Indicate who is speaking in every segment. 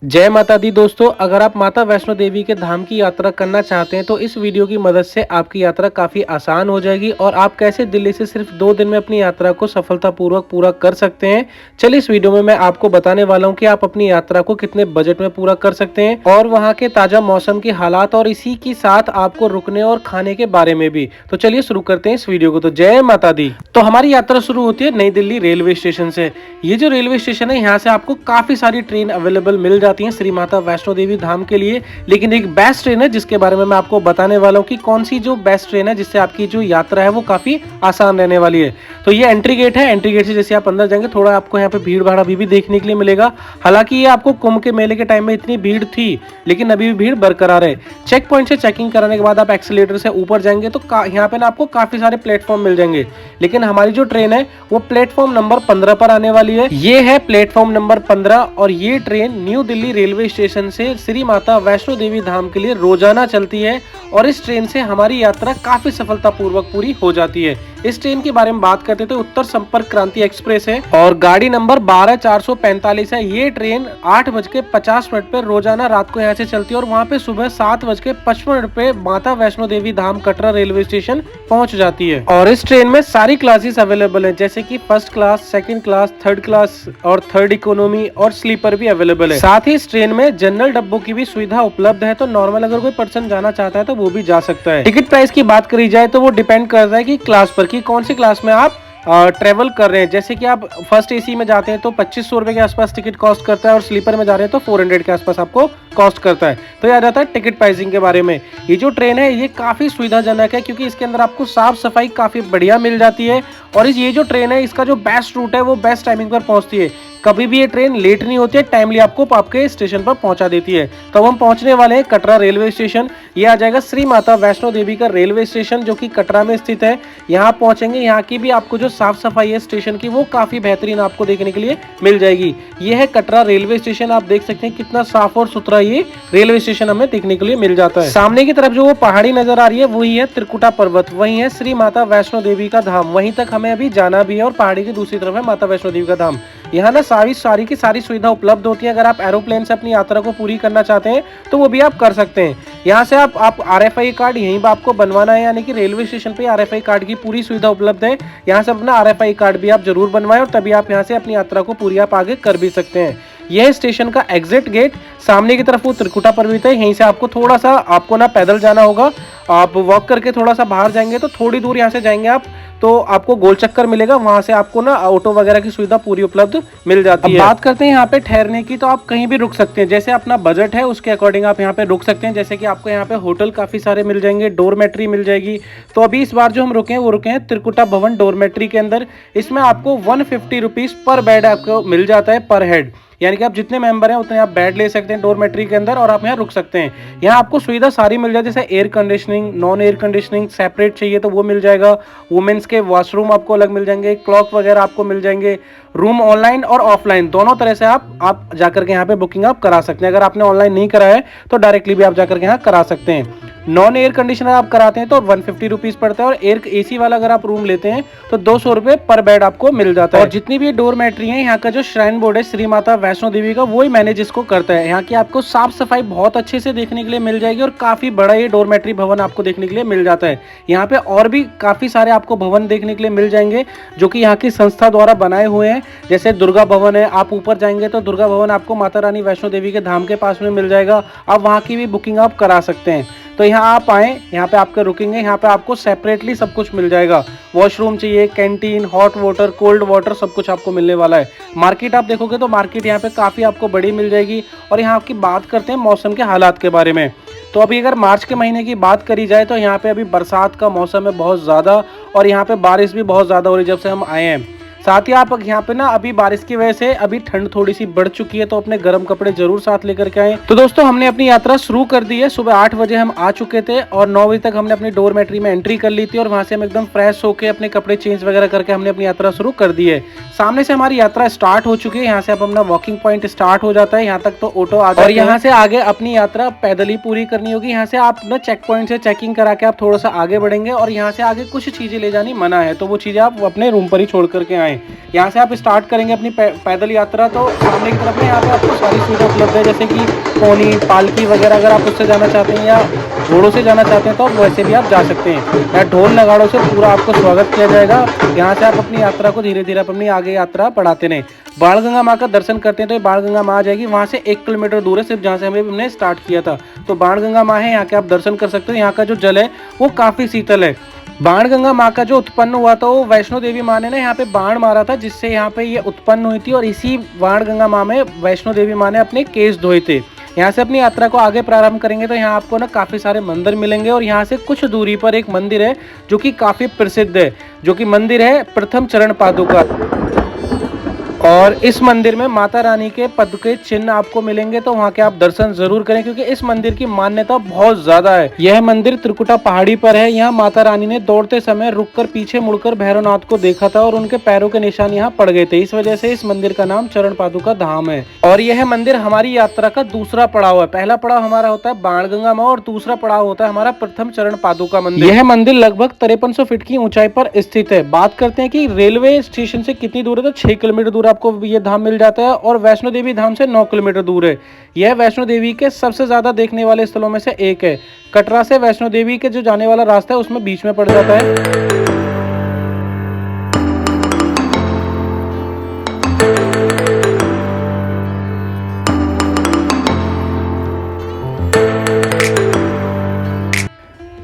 Speaker 1: जय माता दी दोस्तों, अगर आप माता वैष्णो देवी के धाम की यात्रा करना चाहते हैं तो इस वीडियो की मदद से आपकी यात्रा काफ़ी आसान हो जाएगी और आप कैसे दिल्ली से सिर्फ 2 दिन में अपनी यात्रा को सफलतापूर्वक पूरा कर सकते हैं। चलिए इस वीडियो में मैं आपको बताने वाला हूं कि आप अपनी यात्रा को कितने बजट में पूरा कर सकते हैं और वहां के ताज़ा मौसम के हालात और इसी के साथ आपको रुकने और खाने के बारे में भी। तो चलिए शुरू करते हैं इस वीडियो को। तो जय माता दी। तो हमारी यात्रा शुरू होती है नई दिल्ली रेलवे स्टेशन से। ये जो रेलवे स्टेशन है यहाँ से आपको काफ़ी सारी ट्रेन अवेलेबल मिल जाती हैं श्री माता वैष्णो देवी धाम के लिए, लेकिन एक बेस्ट ट्रेन है जिसके बारे में मैं आपको बताने वाला हूँ कि कौन सी जो बेस्ट ट्रेन है जिससे आपकी जो यात्रा है वो काफी आसान रहने वाली है। तो ये एंट्री गेट है। एंट्री गेट से जैसे आप अंदर जाएंगे थोड़ा आपको यहाँ पे भीड़ भाड़ अभी भी देखने के लिए मिलेगा। हालांकि ये आपको कुंभ के मेले के टाइम में इतनी भीड़ थी, लेकिन अभी भी भीड़ बरकरार है। चेक पॉइंट से चेकिंग कराने के बाद आप एक्सीलेटर से ऊपर जाएंगे तो यहाँ पे ना आपको काफी सारे प्लेटफॉर्म मिल जाएंगे, लेकिन हमारी जो ट्रेन है वो प्लेटफॉर्म नंबर 15 पर आने वाली है। ये है प्लेटफॉर्म नंबर 15 और ये train new Delhi railway station से श्री माता वैष्णो देवी धाम के लिए रोजाना चलती है और इस ट्रेन से हमारी यात्रा काफी सफलतापूर्वक पूरी हो जाती है। इस ट्रेन के बारे में बात करते तो उत्तर संपर्क क्रांति एक्सप्रेस है और गाड़ी नंबर 12445 है। ये ट्रेन 8:50 पे रोजाना रात को यहाँ से चलती है और वहाँ पे सुबह 7:55 पे माता वैष्णो देवी धाम कटरा रेलवे स्टेशन पहुँच जाती है। और इस ट्रेन में सारी क्लासेस अवेलेबल है, जैसे कि first class, second class, third class और थर्ड इकोनॉमी और स्लीपर भी अवेलेबल है। साथ ही इस ट्रेन में जनरल डब्बों की भी सुविधा उपलब्ध है, तो नॉर्मल अगर कोई पर्सन जाना चाहता है तो वो भी जा सकता है। टिकट प्राइस की बात करी जाए तो वो डिपेंड करता है कि क्लास पर, कि कौन सी क्लास में आप ट्रेवल कर रहे हैं। जैसे कि आप फर्स्ट एसी में जाते हैं तो 2500 रुपए के आसपास टिकट कॉस्ट करता है और स्लीपर में जा रहे हैं तो 400 के आसपास आपको कॉस्ट करता है। तो ये आ जाता है टिकट प्राइसिंग के बारे में। ये जो ट्रेन है ये काफी सुविधाजनक है क्योंकि इसके अंदर आपको साफ सफाई काफी बढ़िया मिल जाती है और ये जो ट्रेन है इसका जो बेस्ट रूट है वो बेस्ट टाइमिंग पर पहुंचती है। कभी भी ये ट्रेन लेट नहीं होती है, टाइमली आपको आपके स्टेशन पर पहुंचा देती है। तो हम पहुंचने वाले हैं कटरा रेलवे स्टेशन। ये आ जाएगा श्री माता वैष्णो देवी का रेलवे स्टेशन जो कि कटरा में स्थित है। यहाँ पहुंचेंगे, यहाँ की भी आपको जो साफ सफाई है स्टेशन की वो काफी बेहतरीन आपको देखने के लिए मिल जाएगी। ये है कटरा रेलवे स्टेशन। आप देख सकते हैं कितना साफ और सुथरा ये रेलवे स्टेशन हमें देखने के लिए मिल जाता है। सामने की तरफ जो वो पहाड़ी नजर आ रही है वही है त्रिकुटा पर्वत, वही है श्री माता वैष्णो देवी का धाम। वहीं तक हमें अभी जाना भी है और पहाड़ी की दूसरी तरफ है माता वैष्णो देवी का धाम। यहाँ ना सारी की सारी सुविधा उपलब्ध होती है। अगर आप एरोप्लेन से अपनी यात्रा को पूरी करना चाहते हैं तो वो भी आप कर सकते हैं। यहाँ से आप RFI कार्ड यहीं पर आपको बनवाना है, यानी कि रेलवे स्टेशन पे RFI कार्ड की पूरी सुविधा उपलब्ध है। यहाँ से अपना RFI कार्ड भी आप जरूर बनवाएं और तभी आप यहाँ से अपनी यात्रा को पूरी आप आगे कर भी सकते हैं। यह स्टेशन का एग्जिट गेट। सामने की तरफ वो त्रिकुटा पर्वत है, यहीं से आपको थोड़ा सा आपको ना पैदल जाना होगा। आप वॉक करके थोड़ा सा बाहर जाएंगे तो थोड़ी दूर यहाँ से जाएंगे आप तो आपको गोल चक्कर मिलेगा, वहां से आपको ना ऑटो वगैरह की सुविधा पूरी उपलब्ध मिल जाती है। बात करते हैं यहाँ पे ठहरने की, तो आप कहीं भी रुक सकते हैं, जैसे अपना बजट है उसके अकॉर्डिंग आप यहाँ पे रुक सकते हैं। जैसे कि आपको यहाँ पे होटल काफी सारे मिल जाएंगे, डोरमेट्री मिल जाएगी। तो अभी इस बार जो हम रुके हैं वो रुके हैं त्रिकुटा भवन डोरमेट्री के अंदर। इसमें आपको 150 रुपीज पर बेड आपको मिल जाता है पर हेड, यानी कि आप जितने मेंबर हैं उतने आप बेड ले सकते हैं डोरमेट्री के अंदर और आप यहाँ रुक सकते हैं। यहाँ आपको सुविधा सारी मिल जाती है, जैसे air conditioning, non air conditioning separate चाहिए तो वो मिल जाएगा। वुमेन्स के वॉशरूम आपको अलग मिल जाएंगे, क्लॉक वगैरह आपको मिल जाएंगे। रूम ऑनलाइन और ऑफलाइन दोनों तरह से आप जाकर के यहाँ पे बुकिंग आप करा सकते हैं। अगर आपने ऑनलाइन नहीं कराया है तो डायरेक्टली भी आप जाकर के यहाँ करा सकते हैं। नॉन एयर कंडीशनर आप कराते हैं तो 150 रुपीज पड़ता है और एयर AC वाला अगर आप रूम लेते हैं तो 200 रुपए पर बेड आपको मिल जाता है। और जितनी भी डोरमेट्री है यहाँ का जो श्राइन बोर्ड है श्री माता वैष्णो देवी का वही मैनेज इसको करता है। यहाँ की आपको साफ सफाई बहुत अच्छे से देखने के लिए मिल जाएगी और काफी बड़ा ये डोरमेट्री भवन आपको देखने के लिए मिल जाता है। यहाँ पे और भी काफी सारे आपको भवन देखने के लिए मिल जाएंगे जो कि यहाँ की संस्था द्वारा बनाए हुए हैं, जैसे दुर्गा भवन है। आप ऊपर जाएंगे तो दुर्गा भवन आपको माता रानी वैष्णो देवी के धाम के पास में मिल जाएगा, आप वहाँ की भी बुकिंग आप करा सकते हैं। तो यहाँ आप आए, यहाँ पे आपके रुकेंगे, यहाँ पे आपको सेपरेटली सब कुछ मिल जाएगा। वॉशरूम चाहिए, canteen, hot water, cold water, सब कुछ आपको मिलने वाला है। मार्केट आप देखोगे तो मार्केट यहाँ पे काफ़ी आपको बड़ी मिल जाएगी। और यहाँ आपकी बात करते हैं मौसम के हालात के बारे में, तो अभी अगर मार्च के महीने की बात करी जाए तो यहाँ पे अभी बरसात का मौसम है बहुत ज़्यादा और यहाँ पे बारिश भी बहुत ज़्यादा हो रही है जब से हम आए हैं। साथ ही आप यहाँ पे ना अभी बारिश की वजह से अभी ठंड थोड़ी सी बढ़ चुकी है, तो अपने गर्म कपड़े जरूर साथ लेकर के आए। तो दोस्तों हमने अपनी यात्रा शुरू कर दी है। सुबह 8 बजे हम आ चुके थे और 9 बजे तक हमने अपनी डोरमेट्री में एंट्री कर ली थी और वहां से हम एकदम फ्रेश होकर अपने कपड़े चेंज वगैरह करके हमने अपनी यात्रा शुरू कर दी है। सामने से हमारी यात्रा स्टार्ट हो चुकी है। यहाँ से अब अपना वॉकिंग पॉइंट स्टार्ट हो जाता है, यहाँ तक तो ऑटो आ जाता है और यहाँ से आगे अपनी यात्रा पैदल ही पूरी करनी होगी। यहाँ से आप ना चेक पॉइंट से चेकिंग करा के आप थोड़ा सा आगे बढ़ेंगे और यहाँ से आगे कुछ चीजें ले जानी मना है, तो वो चीजें आप अपने रूम पर ही छोड़ करके आए। आएँ। यहाँ से आप स्टार्ट करेंगे अपनी पैदल यात्रा, तो सामने की तरफ में यहाँ पे आपको सारी सुविधा उपलब्ध है, जैसे कि पोनी, पालकी वगैरह अगर आप उससे जाना चाहते हैं या घोड़ों से जाना चाहते हैं तो वैसे भी आप जा सकते हैं। यहाँ ढोल नगाड़ों से पूरा आपको स्वागत किया जाएगा। यहाँ से आप अपनी यात्रा को धीरे धीरे अपनी आगे यात्रा बढ़ाते रहें। बाणगंगा माँ का दर्शन करते हैं तो ये बाणगंगा माँ आ जाएगी, वहाँ से 1 किलोमीटर दूर है सिर्फ जहाँ से हमने स्टार्ट किया था। तो बाणगंगा माँ है, यहाँ के आप दर्शन कर सकते हो। यहाँ का जो जल है वो काफ़ी शीतल है। बाणगंगा माँ का जो उत्पन्न हुआ था वो वैष्णो देवी माँ ने ना यहाँ पे बाण मारा था, जिससे यहाँ पे ये उत्पन्न हुई थी, और इसी बाणगंगा माँ में वैष्णो देवी माँ ने अपने केस धोए थे। यहाँ से अपनी यात्रा को आगे प्रारंभ करेंगे तो यहाँ आपको ना काफ़ी सारे मंदिर मिलेंगे, और यहाँ से कुछ दूरी पर एक मंदिर है जो कि काफ़ी प्रसिद्ध है, जो कि मंदिर है प्रथम चरण पादुका। और इस मंदिर में माता रानी के पद के चिन्ह आपको मिलेंगे, तो वहाँ के आप दर्शन जरूर करें, क्योंकि इस मंदिर की मान्यता बहुत ज्यादा है। यह मंदिर त्रिकुटा पहाड़ी पर है। यहाँ माता रानी ने दौड़ते समय रुककर पीछे मुड़कर भैरवनाथ को देखा था और उनके पैरों के निशान यहाँ पड़ गए थे। इस वजह से इस मंदिर का नाम चरण पादुका धाम है। और यह मंदिर हमारी यात्रा का दूसरा पड़ाव है। पहला पड़ाव हमारा होता है बाणगंगा माँ और दूसरा पड़ाव होता है हमारा प्रथम चरण पादुका मंदिर। यह मंदिर लगभग 5300 फीट की ऊंचाई पर स्थित है। बात करते हैं कि रेलवे स्टेशन से कितनी दूर है, तो 6 किलोमीटर दूर आपको ये धाम मिल जाता है, और वैष्णो देवी धाम से 9 किलोमीटर दूर है। यह वैष्णो देवी के सबसे ज्यादा देखने वाले स्थलों में से एक है। कटरा से वैष्णो देवी के जो जाने वाला रास्ता है उसमें बीच में पड़ जाता है।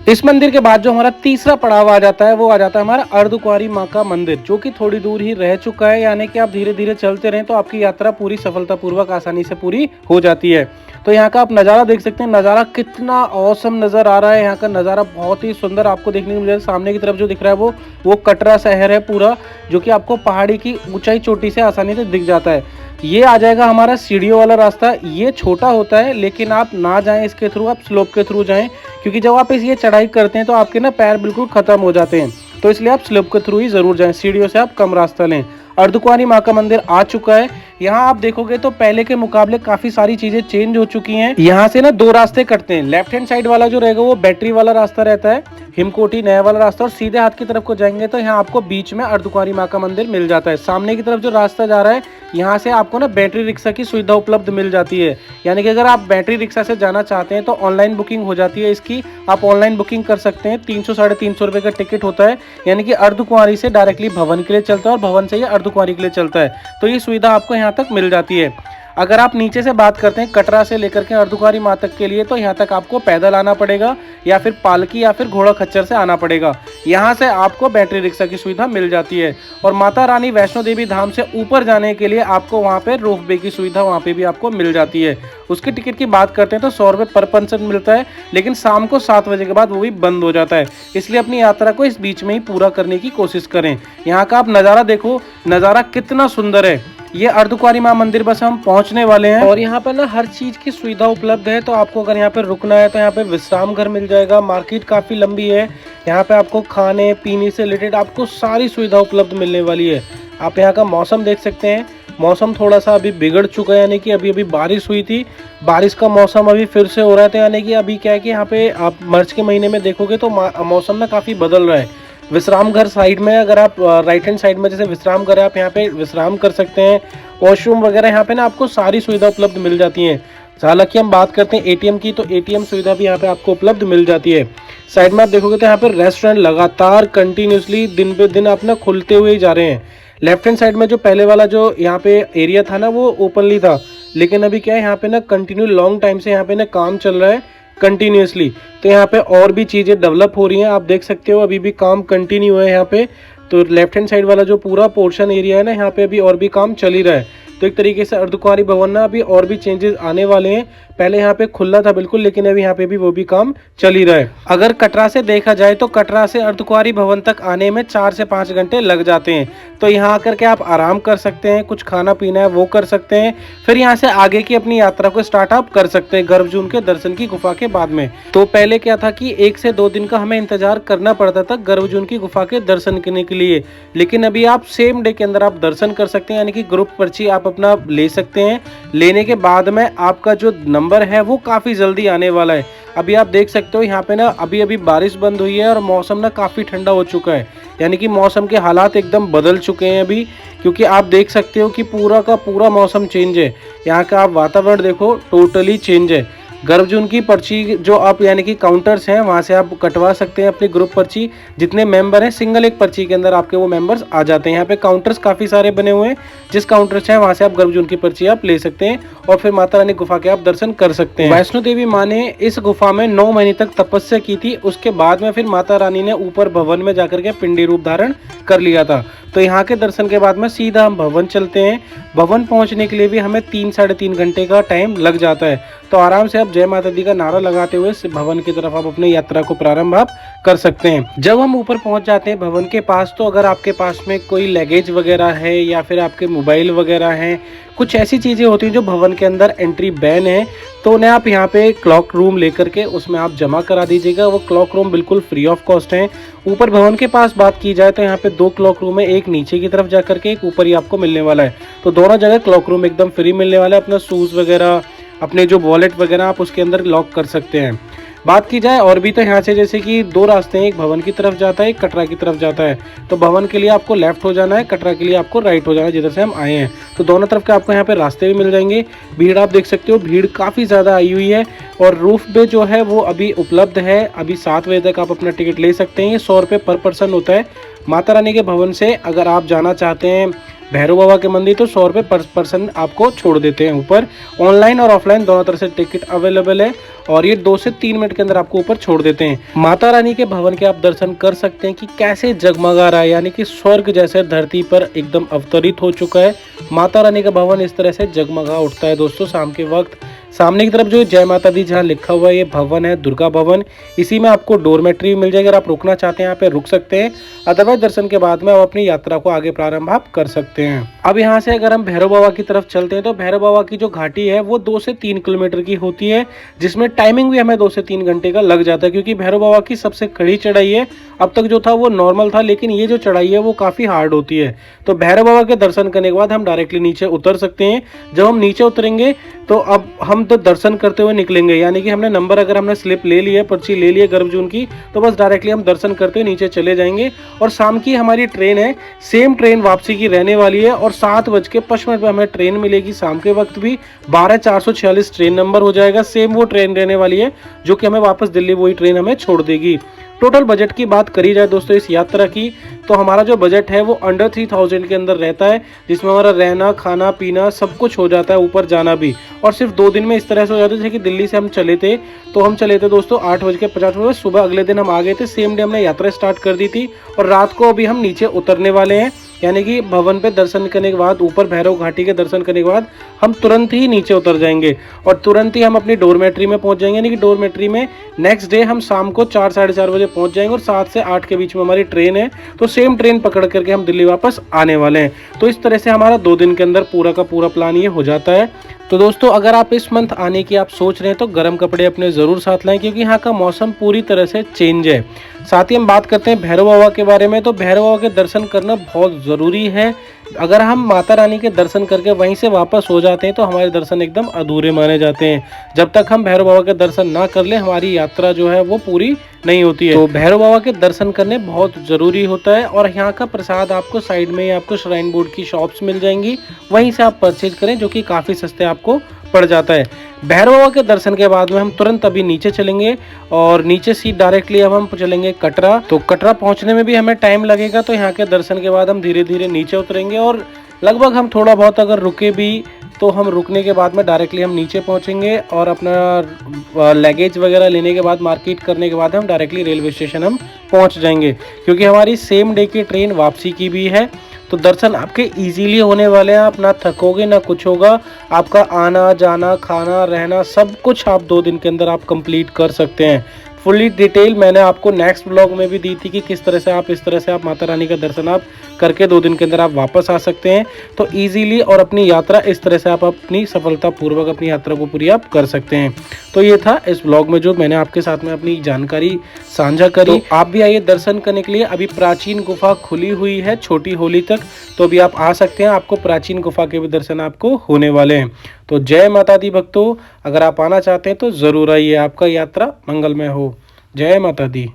Speaker 1: इस मंदिर के बाद जो हमारा तीसरा पड़ाव आ जाता है वो आ जाता है हमारा अर्धकुंवारी माँ का मंदिर, जो कि थोड़ी दूर ही रह चुका है। यानी कि आप धीरे धीरे चलते रहें तो आपकी यात्रा पूरी सफलतापूर्वक आसानी से पूरी हो जाती है। तो यहाँ का आप नज़ारा देख सकते हैं, नज़ारा कितना औसम नज़र आ रहा है। यहाँ का नज़ारा बहुत ही सुंदर आपको देखने को मिलेगा। सामने की तरफ जो दिख रहा है वो कटरा शहर है पूरा, जो कि आपको पहाड़ी की ऊंचाई चोटी से आसानी से दिख जाता है। ये आ जाएगा हमारा सीढ़ियों वाला रास्ता। ये छोटा होता है, लेकिन आप ना जाएं इसके थ्रू, आप स्लोप के थ्रू जाएं, क्योंकि जब आप ये चढ़ाई करते हैं तो आपके ना पैर बिल्कुल खत्म हो जाते हैं। तो इसलिए आप स्लोप के थ्रू ही जरूर जाएं, सीढ़ियों से आप कम रास्ता लें। अर्धकुंवारी माँ का मंदिर आ चुका है। यहाँ आप देखोगे तो पहले के मुकाबले काफी सारी चीजें चेंज हो चुकी हैं। यहाँ से ना 2 रास्ते कटते हैं। लेफ्ट हैंड साइड वाला जो रहेगा वो बैटरी वाला रास्ता रहता है, हिमकोटी नया वाला रास्ता, और सीधे हाथ की तरफ को जाएंगे तो यहाँ आपको बीच में अर्धकुंवारी माँ का मंदिर मिल जाता है। सामने की तरफ जो रास्ता जा रहा है यहाँ से आपको ना बैटरी रिक्शा की सुविधा उपलब्ध मिल जाती है। यानी कि अगर आप बैटरी रिक्शा से जाना चाहते हैं तो ऑनलाइन बुकिंग हो जाती है इसकी। आप ऑनलाइन बुकिंग कर सकते हैं। 300 साढ़े 300 रुपये का टिकट होता है। यानी कि अर्धकुंवारी से डायरेक्टली भवन के लिए चलता है और भवन से ये अर्धकुंवारी के लिए चलता है। तो ये सुविधा आपको यहाँ तक मिल जाती है। अगर आप नीचे से बात करते हैं कटरा से लेकर के अर्धकुंवारी माँ तक के लिए, तो यहाँ तक आपको पैदल आना पड़ेगा या फिर पालकी या फिर घोड़ा खच्चर से आना पड़ेगा। यहाँ से आपको बैटरी रिक्शा की सुविधा मिल जाती है। और माता रानी वैष्णो देवी धाम से ऊपर जाने के लिए आपको वहाँ पे रोपवे की सुविधा वहाँ पे भी आपको मिल जाती है। उसकी टिकट की बात करते हैं तो 100 रुपये पर पर्सन मिलता है, लेकिन शाम को 7 बजे के बाद वो भी बंद हो जाता है। इसलिए अपनी यात्रा को इस बीच में ही पूरा करने की कोशिश करें। यहाँ का आप नज़ारा देखो, नज़ारा कितना सुंदर है। ये अर्धकुंवारी माँ मंदिर बस हम पहुंचने वाले हैं, और यहाँ पर ना हर चीज की सुविधा उपलब्ध है। तो आपको अगर यहाँ पे रुकना है तो यहाँ पे विश्राम घर मिल जाएगा। मार्केट काफी लंबी है। यहाँ पे आपको खाने पीने से रिलेटेड आपको सारी सुविधा उपलब्ध मिलने वाली है। आप यहाँ का मौसम देख सकते हैं। मौसम थोड़ा सा अभी बिगड़ चुका है, यानी कि अभी बारिश हुई थी, बारिश का मौसम अभी फिर से हो रहा था। यानी कि अभी क्या है कि यहाँ पे आप मार्च के महीने में देखोगे तो मौसम ना काफी बदल रहा है। विश्राम घर साइड में, अगर आप राइट हैंड साइड में जैसे विश्राम घर है, आप यहाँ पे विश्राम कर सकते हैं। वॉशरूम वगैरह यहाँ पे ना आपको सारी सुविधा उपलब्ध मिल जाती है। हालांकि हम बात करते हैं एटीएम की, तो एटीएम सुविधा भी यहाँ पे आपको उपलब्ध मिल जाती है। साइड में आप देखोगे तो यहाँ पे रेस्टोरेंट लगातार कंटिन्यूसली दिन पे दिन अपना खुलते हुए ही जा रहे हैं। लेफ्ट हैंड साइड में जो पहले वाला जो यहाँ पे एरिया था ना वो ओपनली था, लेकिन अभी क्या है यहाँ पे ना कंटिन्यू लॉन्ग टाइम से यहाँ पे ना काम चल रहा है कंटिन्यूसली। तो यहाँ पे और भी चीज़ें डेवलप हो रही हैं। आप देख सकते हो अभी भी काम कंटिन्यू है यहाँ पे। तो लेफ्ट हैंड साइड वाला जो पूरा पोर्शन एरिया है ना, यहाँ पे अभी और भी काम चल ही रहा है। तो एक तरीके से अर्धकुंवारी भवन ना अभी और भी चेंजेस आने वाले हैं। पहले यहाँ पे खुला था बिल्कुल, लेकिन अभी यहाँ पे भी वो भी काम चल ही रहा है। अगर कटरा से देखा जाए तो कटरा से अर्धकुंवारी भवन तक आने में 4 से 5 घंटे लग जाते हैं। तो यहाँ आकर के आप आराम कर सकते हैं, कुछ खाना पीना है वो कर सकते हैं, फिर यहाँ से आगे की अपनी यात्रा को स्टार्ट आप कर सकते हैं गर्भजून के दर्शन की गुफा के बाद में। तो पहले क्या था कि 1 से 2 दिन का हमें इंतजार करना पड़ता था गर्भजून की गुफा के दर्शन करने के लिए, लेकिन अभी आप सेम डे के अंदर आप दर्शन कर सकते हैं। यानी कि ग्रुप पर्ची आप अपना ले सकते हैं। लेने के बाद में आपका जो नंबर है वो काफ़ी जल्दी आने वाला है। अभी आप देख सकते हो यहाँ पे ना अभी बारिश बंद हुई है और मौसम ना काफ़ी ठंडा हो चुका है। यानी कि मौसम के हालात एकदम बदल चुके हैं अभी। क्योंकि आप देख सकते हो कि पूरा का पूरा मौसम चेंज है। यहाँ का आप वातावरण देखो, टोटली चेंज है। गर्भजून की पर्ची जो आप यानी कि काउंटर्स हैं वहाँ से आप कटवा सकते हैं अपनी ग्रुप पर्ची। जितने मेंबर हैं सिंगल एक पर्ची के अंदर आपके वो मेंबर्स आ जाते हैं। यहाँ पे काउंटर्स काफ़ी सारे बने हुए हैं, जिस काउंटर से है वहाँ से आप गर्भजून की पर्ची आप ले सकते हैं और फिर माता रानी गुफा के आप दर्शन कर सकते हैं। वैष्णो देवी माँ ने इस गुफा में 9 महीने तक तपस्या की थी। उसके बाद में फिर माता रानी ने ऊपर भवन में जाकर के पिंडी रूप धारण कर लिया था। तो यहाँ के दर्शन के बाद में सीधा हम भवन चलते हैं। भवन पहुँचने के लिए भी हमें 3-3.5 घंटे का टाइम लग जाता है। तो आराम से आप जय माता दी का नारा लगाते हुए इस भवन की तरफ आप अपनी यात्रा को प्रारंभ आप कर सकते हैं। जब हम ऊपर पहुंच जाते हैं भवन के पास, तो अगर आपके पास में कोई लगेज वगैरह है या फिर आपके मोबाइल वगैरह हैं, कुछ ऐसी चीज़ें होती हैं जो भवन के अंदर एंट्री बैन है, तो उन्हें आप यहाँ पे क्लॉक रूम लेकर के उसमें आप जमा करा दीजिएगा। वो क्लॉक रूम बिल्कुल फ्री ऑफ कॉस्ट है। ऊपर भवन के पास बात की जाए तो यहाँ पे 2 क्लॉक रूम है, एक नीचे की तरफ जाकर के, एक ऊपर ही आपको मिलने वाला है। तो दोनों जगह क्लॉक रूम एकदम फ्री मिलने वाला है। अपना शूज़ वगैरह, अपने जो वॉलेट वगैरह आप उसके अंदर लॉक कर सकते हैं। बात की जाए और भी तो यहाँ से जैसे कि 2 रास्ते हैं, एक भवन की तरफ जाता है, एक कटरा की तरफ जाता है। तो भवन के लिए आपको लेफ्ट हो जाना है, कटरा के लिए आपको राइट हो जाना है, जिधर से हम आए हैं। तो दोनों तरफ के आपको यहाँ पे रास्ते भी मिल जाएंगे। भीड़ आप देख सकते हो, भीड़ काफ़ी ज़्यादा आई हुई है और रूफ पे जो है वो अभी उपलब्ध है। अभी 7 बजे तक आप अपना टिकट ले सकते हैं। ये 100 रुपये पर पर्सन होता है। माता रानी के भवन से अगर आप जाना चाहते हैं भैरव बाबा के मंदिर तो 100 रुपये पर पर्सन आपको छोड़ देते हैं ऊपर। ऑनलाइन और ऑफलाइन दोनों तरह से टिकट अवेलेबल है और ये 2 से 3 मिनट के अंदर आपको ऊपर छोड़ देते हैं। माता रानी के भवन के आप दर्शन कर सकते हैं कि कैसे जगमगा रहा है, यानी कि स्वर्ग जैसे धरती पर एकदम अवतरित हो चुका है। माता रानी का भवन इस तरह से जगमगा उठता है दोस्तों शाम के वक्त। सामने की तरफ जो जय माता दी जहाँ लिखा हुआ है ये भवन है दुर्गा भवन। इसी में आपको डोरमेट्री मिल जाएगी। अगर आप रुकना चाहते हैं यहाँ पे रुक सकते हैं, अदरवाइज दर्शन के बाद में आप अपनी यात्रा को आगे प्रारंभ आप कर सकते हैं। अब यहाँ से अगर हम भैरव बाबा की तरफ चलते हैं तो भैरव बाबा की जो घाटी है वो 2 से 3 किलोमीटर की होती है, जिसमें टाइमिंग भी हमें 2 से 3 घंटे का लग जाता है, क्योंकि भैरव बाबा की सबसे कड़ी चढ़ाई है। अब तक जो था वो नॉर्मल था, लेकिन ये जो चढ़ाई है वो काफ़ी हार्ड होती है। तो भैरव बाबा के दर्शन करने के बाद हम डायरेक्टली नीचे उतर सकते हैं। जब हम नीचे उतरेंगे तो अब हम तो दर्शन करते हुए निकलेंगे, यानी कि हमने नंबर अगर हमने स्लिप ले ली है, पर्ची ले ली है गर्भजून की, तो बस डायरेक्टली हम दर्शन करते हुए नीचे चले जाएंगे। और शाम की हमारी ट्रेन है, सेम ट्रेन वापसी की रहने वाली है और 7:55 पे हमें ट्रेन मिलेगी। शाम के वक्त भी 12/446 ट्रेन नंबर हो जाएगा। सेम वो ट्रेन रहने वाली है जो कि हमें वापस दिल्ली वही ट्रेन हमें छोड़ देगी। टोटल बजट की बात करी जाए दोस्तों इस यात्रा की, तो हमारा जो बजट है वो अंडर 3000 के अंदर रहता है, जिसमें हमारा रहना खाना पीना सब कुछ हो जाता है, ऊपर जाना भी। और सिर्फ 2 दिन में इस तरह से हो जाता है। जैसे कि दिल्ली से हम चले थे तो हम चले थे दोस्तों 8:50 सुबह, अगले दिन हम आ गए थे। सेम डे हमने यात्रा स्टार्ट कर दी थी और रात को अभी हम नीचे उतरने वाले हैं। यानी कि भवन पे दर्शन करने के बाद, ऊपर भैरव घाटी के दर्शन करने के बाद हम तुरंत ही नीचे उतर जाएंगे और तुरंत ही हम अपनी डोरमेट्री में पहुंच जाएंगे। यानी कि डोरमेट्री में नेक्स्ट डे हम शाम को 4-4:30 बजे पहुंच जाएंगे और 7 से 8 के बीच में हमारी ट्रेन है। तो सेम ट्रेन पकड़ करके हम दिल्ली वापस आने वाले हैं। तो इस तरह से हमारा 2 दिन के अंदर पूरा का पूरा प्लान ये हो जाता है। तो दोस्तों अगर आप इस मंथ आने की आप सोच रहे हैं तो गर्म कपड़े अपने ज़रूर साथ लाएं, क्योंकि यहाँ का मौसम पूरी तरह से चेंज है। साथ ही हम बात करते हैं भैरव बाबा के बारे में, तो भैरव बाबा के दर्शन करना बहुत ज़रूरी है। अगर हम माता रानी के दर्शन करके वहीं से वापस हो जाते हैं तो हमारे दर्शन एकदम अधूरे माने जाते हैं। जब तक हम भैरव बाबा के दर्शन ना कर ले हमारी यात्रा जो है वो पूरी नहीं होती है। तो भैरव बाबा के दर्शन करने बहुत ज़रूरी होता है। और यहाँ का प्रसाद आपको साइड में ही आपको श्राइन बोर्ड की शॉप्स मिल जाएंगी, वहीं से आप परचेज करें, जो कि काफ़ी सस्ते आपको पड़ जाता है। भैरव बाबा के दर्शन के बाद में हम तुरंत अभी नीचे चलेंगे और नीचे से डायरेक्टली अब हम चलेंगे कटरा। तो कटरा पहुंचने में भी हमें टाइम लगेगा, तो यहाँ के दर्शन के बाद हम धीरे धीरे नीचे उतरेंगे और लगभग हम थोड़ा बहुत अगर रुके भी तो हम रुकने के बाद में डायरेक्टली हम नीचे पहुंचेंगे और अपना लगेज वगैरह लेने के बाद, मार्केट करने के बाद हम डायरेक्टली रेलवे स्टेशन हम पहुंच जाएंगे, क्योंकि हमारी सेम डे की ट्रेन वापसी की भी है। तो दर्शन आपके इजीली होने वाले हैं, आप ना थकोगे ना कुछ होगा। आपका आना जाना खाना रहना सब कुछ आप 2 दिन के अंदर आप कंप्लीट कर सकते हैं। फुल्ली डिटेल मैंने आपको नेक्स्ट ब्लॉग में भी दी थी कि किस तरह से आप इस तरह से आप माता रानी का दर्शन आप करके 2 दिन के अंदर आप वापस आ सकते हैं। तो इजीली और अपनी यात्रा इस तरह से आप अपनी सफलता पूर्वक अपनी यात्रा को पूरी आप कर सकते हैं। तो ये था इस ब्लॉग में जो मैंने आपके साथ में अपनी जानकारी साझा करी। तो आप भी आइए दर्शन करने के लिए। अभी प्राचीन गुफा खुली हुई है छोटी होली तक, तो अभी आप आ सकते हैं। आपको प्राचीन गुफा के भी दर्शन आपको होने वाले हैं। तो जय माता दी भक्तों, अगर आप आना चाहते हैं तो ज़रूर आइए। आपका यात्रा मंगलमय हो। जय माता दी।